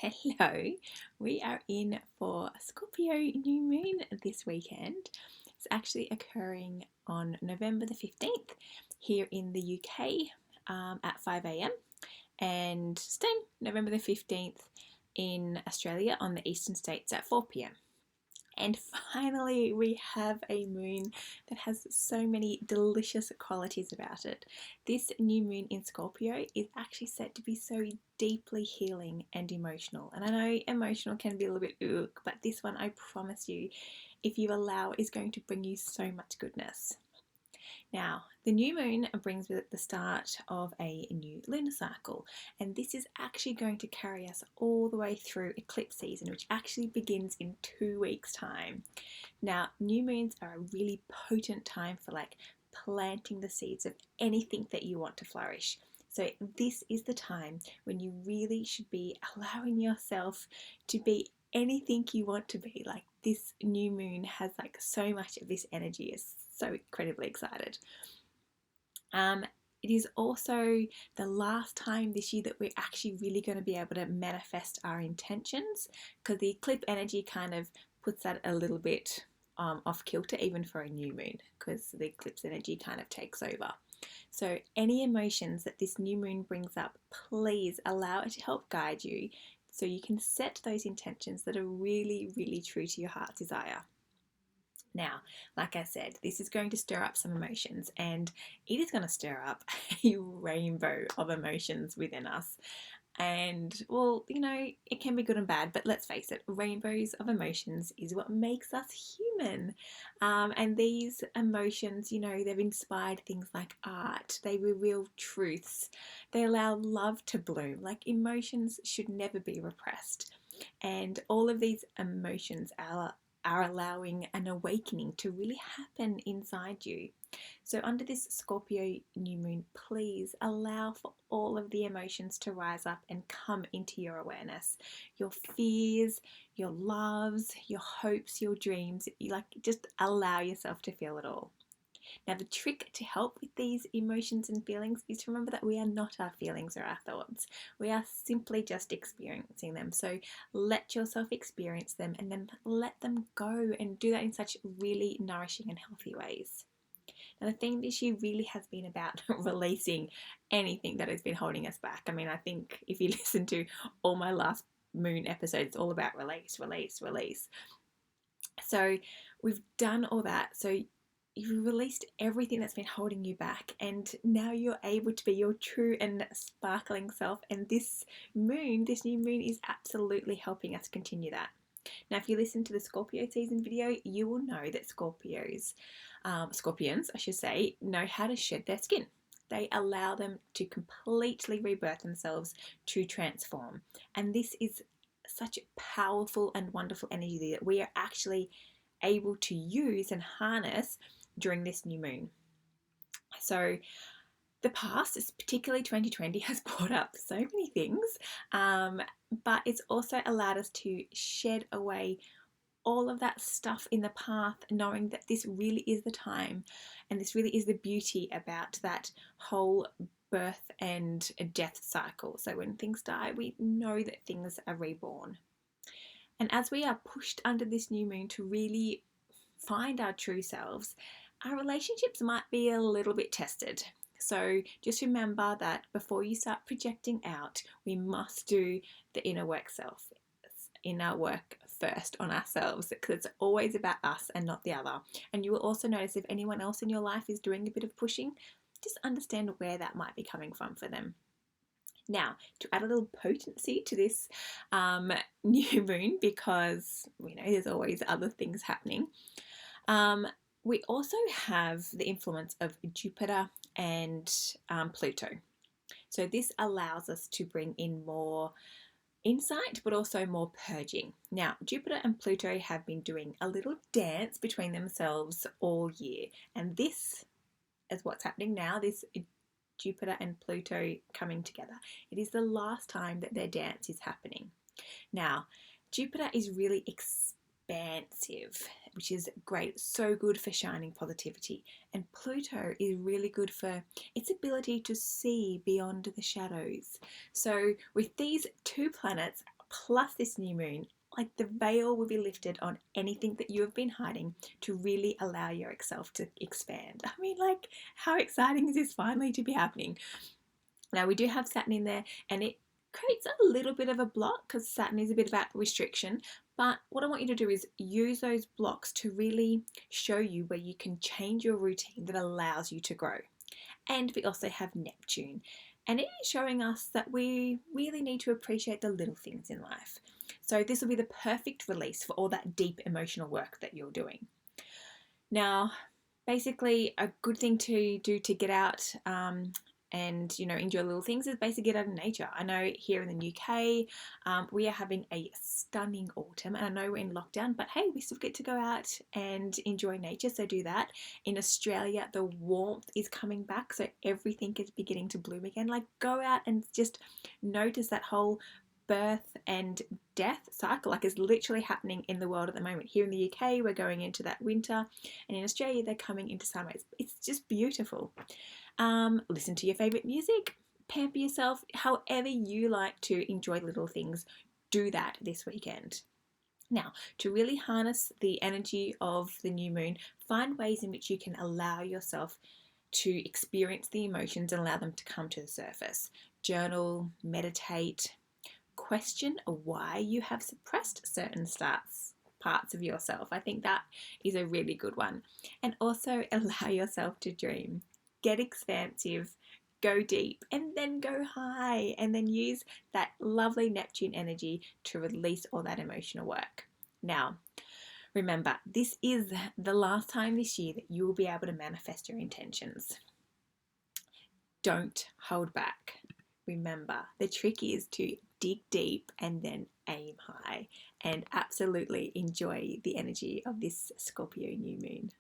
Hello, we are in for Scorpio New Moon this weekend. It's actually occurring on November the 15th here in the UK at 5 a.m. and same November the 15th in Australia on the eastern states at 4 p.m. And finally, we have a moon that has so many delicious qualities about it. This new moon in Scorpio is actually set to be so deeply healing and emotional. And I know emotional can be a little bit ugh, but this one, I promise you, if you allow, is going to bring you so much goodness. Now, the new moon brings with it the start of a new lunar cycle, and this is actually going to carry us all the way through eclipse season, which actually begins in 2 weeks' time. Now, new moons are a really potent time for planting the seeds of anything that you want to flourish. So, this is the time when you really should be allowing yourself to be anything you want to be. Like, this new moon has so much of this energy. Is so incredibly excited. It is also the last time this year that we're actually really going to be able to manifest our intentions, because the eclipse energy kind of puts that a little bit off kilter, even for a new moon, because the eclipse energy kind of takes over. So any emotions that this new moon brings up, please allow it to help guide you so you can set those intentions that are really, really true to your heart's desire. Now, like I said, this is going to stir up some emotions, and it is going to stir up a rainbow of emotions within us. And well, it can be good and bad, but let's face it, rainbows of emotions is what makes us human. And these emotions, they've inspired things like art, they reveal truths, they allow love to bloom. Like, emotions should never be repressed. And all of these emotions are allowing an awakening to really happen inside you. So, under this Scorpio new moon, please allow for all of the emotions to rise up and come into your awareness. Your fears, your loves, your hopes, your dreams. Just allow yourself to feel it all. Now, the trick to help with these emotions and feelings is to remember that we are not our feelings or our thoughts. We are simply just experiencing them. So let yourself experience them and then let them go, and do that in such really nourishing and healthy ways. Now, the theme this year really has been about releasing anything that has been holding us back. I mean, I think if you listen to all my last moon episodes, it's all about release, release, release. So we've done all that. So you've released everything that's been holding you back, and now you're able to be your true and sparkling self. And this new moon, is absolutely helping us continue that. Now, if you listen to the Scorpio season video, you will know that scorpions, I should say, know how to shed their skin. They allow them to completely rebirth themselves, to transform. And this is such powerful and wonderful energy that we are actually able to use and harness during this new moon. So the past, particularly 2020, has brought up so many things, but it's also allowed us to shed away all of that stuff in the path, knowing that this really is the time, and this really is the beauty about that whole birth and death cycle. So when things die, we know that things are reborn. And as we are pushed under this new moon to really find our true selves, our relationships might be a little bit tested. So just remember that before you start projecting out, we must do the inner work first on ourselves, because it's always about us and not the other. And you will also notice if anyone else in your life is doing a bit of pushing, just understand where that might be coming from for them. Now, to add a little potency to this new moon, because there's always other things happening, we also have the influence of Jupiter and Pluto. So this allows us to bring in more insight, but also more purging. Now, Jupiter and Pluto have been doing a little dance between themselves all year, and this is what's happening now, this Jupiter and Pluto coming together. It is the last time that their dance is happening. Now, Jupiter is really expansive, which is great, so good for shining positivity. And Pluto is really good for its ability to see beyond the shadows. So with these two planets plus this new moon, like the veil will be lifted on anything that you have been hiding to really allow yourself to expand. I mean, like, how exciting is this finally to be happening? Now, we do have Saturn in there, and it creates a little bit of a block because Saturn is a bit about restriction. But what I want you to do is use those blocks to really show you where you can change your routine that allows you to grow. And we also have Neptune, and it is showing us that we really need to appreciate the little things in life. So this will be the perfect release for all that deep emotional work that you're doing. Now, basically, a good thing to do to get out and enjoy little things is basically get out in nature. I know here in the UK we are having a stunning autumn, and I know we're in lockdown, but hey, we still get to go out and enjoy nature, so do that. In Australia, the warmth is coming back, so everything is beginning to bloom again. Like, go out and just notice that whole birth and death cycle, like, is literally happening in the world at the moment. Here in the UK, we're going into that winter, and in Australia, they're coming into summer. It's just beautiful. Listen to your favorite music, pamper yourself, however you like to enjoy little things. Do that this weekend. Now, to really harness the energy of the new moon, find ways in which you can allow yourself to experience the emotions and allow them to come to the surface. Journal, meditate, question why you have suppressed certain parts of yourself. I think that is a really good one. And also allow yourself to dream. Get expansive, go deep, and then go high, and then use that lovely Neptune energy to release all that emotional work. Now, remember, this is the last time this year that you will be able to manifest your intentions. Don't hold back. Remember, the trick is to dig deep and then aim high, and absolutely enjoy the energy of this Scorpio new moon.